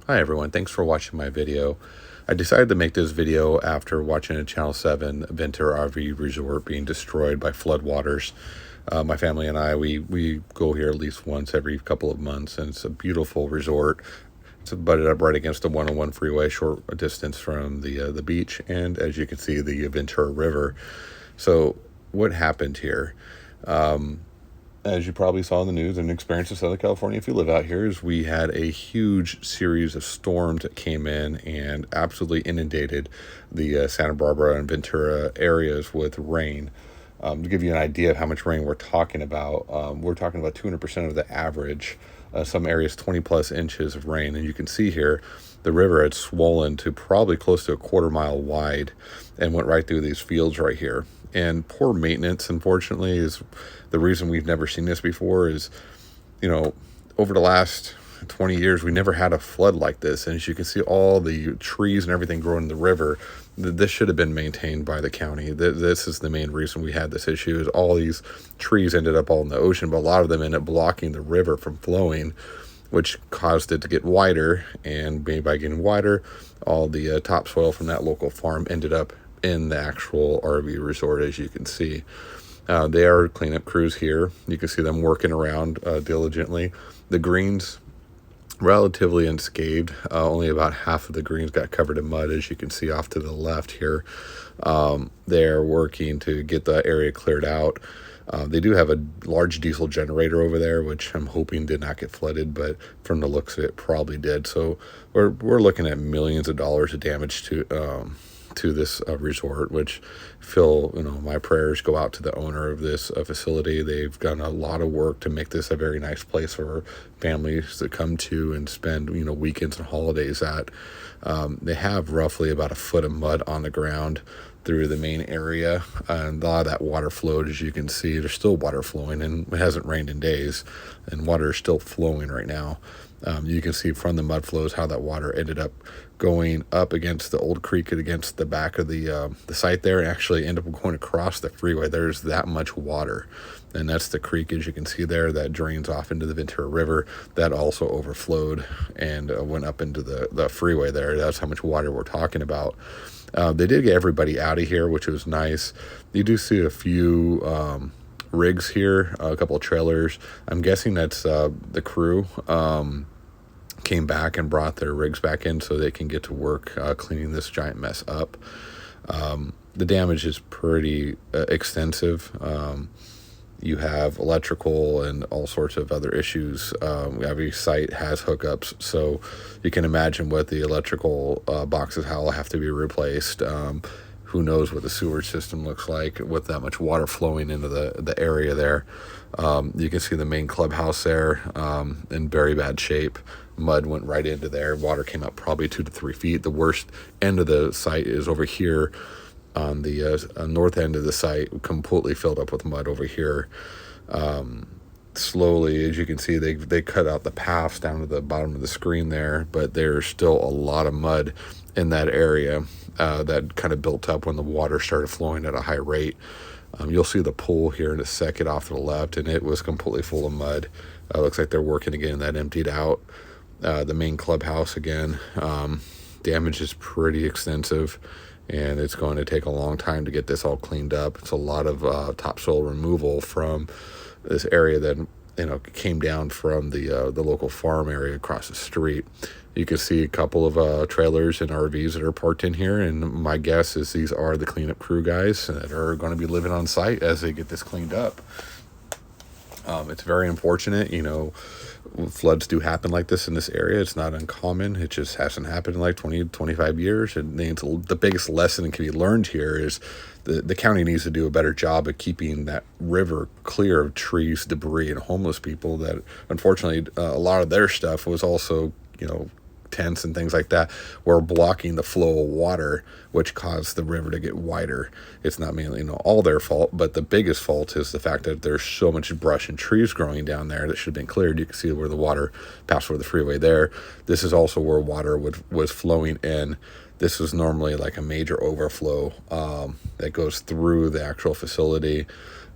Hi everyone, thanks for watching my video. I decided to make this video after watching a Channel 7 Ventura RV Resort being destroyed by floodwaters. My family and I, we go here at least once every couple of months, and it's a beautiful resort. It's butted up right against the 101 freeway, short distance from the beach, and as you can see, the Ventura River. So what happened here? As you probably saw in the news and experienced in Southern California, if you live out here, is we had a huge series of storms that came in and absolutely inundated the Santa Barbara and Ventura areas with rain. To give you an idea of how much rain we're talking about 200% of the average. Some areas 20 plus inches of rain, and you can see here the river had swollen to probably close to a quarter-mile wide and went right through these fields right here. And poor maintenance, unfortunately, is the reason we've never seen this before. Is, over the last 20 years, we never had a flood like this. And as you can see, all the trees and everything growing in the river, this should have been maintained by the county. This is the main reason we had this issue, is all these trees ended up all in the ocean, but a lot of them ended up blocking the river from flowing, which caused it to get wider. And by getting wider, all the topsoil from that local farm ended up in the actual RV resort, as you can see. They are cleanup crews here. You can see them working around diligently. The greens, relatively unscathed. Only about half of the greens got covered in mud, as you can see off to the left here. They're working to get the area cleared out. They do have a large diesel generator over there, which I'm hoping did not get flooded, but from the looks of it, probably did. So we're looking at millions of dollars of damage to this resort, which my prayers go out to the owner of this facility. They've done a lot of work to make this a very nice place for families to come to and spend weekends and holidays at. They have roughly about a foot of mud on the ground through the main area, and a lot of that water flowed. As you can see, there's still water flowing, and it hasn't rained in days, and water is still flowing right now. You can see from the mud flows how that water ended up going up against the old creek and against the back of the site there, and actually ended up going across the freeway. There's that much water, and that's the creek, as you can see there, that drains off into the Ventura River. That also overflowed and went up into the freeway there. That's how much water we're talking about. They did get everybody out of here, which was nice. You do see a few rigs here, a couple of trailers. I'm guessing that's the crew came back and brought their rigs back in so they can get to work cleaning this giant mess up. The damage is pretty extensive. You have electrical and all sorts of other issues. Every site has hookups, so you can imagine what the electrical boxes will have to be replaced. Who knows what the sewer system looks like with that much water flowing into the area there. You can see the main clubhouse there in very bad shape. Mud went right into there. Water came up probably 2 to 3 feet. The worst end of the site is over here on the north end of the site, completely filled up with mud over here. Slowly, as you can see, they cut out the paths down to the bottom of the screen there, but there's still a lot of mud in that area that kind of built up when the water started flowing at a high rate. You'll see the pool here in a second off to the left, and it was completely full of mud. Looks like they're working again. That emptied out. The main clubhouse again, damage is pretty extensive, and it's going to take a long time to get this all cleaned up. It's a lot of topsoil removal from this area that came down from the local farm area across the street. You can see a couple of trailers and RVs that are parked in here, and my guess is these are the cleanup crew guys that are going to be living on site as they get this cleaned up. It's very unfortunate, floods do happen like this in this area. It's not uncommon. It just hasn't happened in like 20, 25 years. And the biggest lesson that can be learned here is the county needs to do a better job of keeping that river clear of trees, debris, and homeless people that, unfortunately, a lot of their stuff was also, tents and things like that were blocking the flow of water, which caused the river to get wider. It's not mainly all their fault, but the biggest fault is the fact that there's so much brush and trees growing down there that should have been cleared. You can see where the water passed over the freeway there. This is also where water was flowing in. This is normally like a major overflow that goes through the actual facility.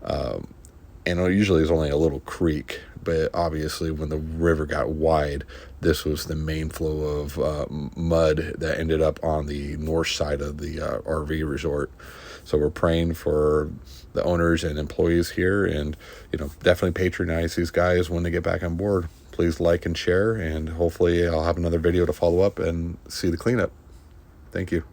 And it usually is only a little creek but obviously when the river got wide, this was the main flow of mud that ended up on the north side of the RV resort. So we're praying for the owners and employees here, and definitely patronize these guys when they get back on board. Please like and share, and hopefully I'll have another video to follow up and see the cleanup. Thank you.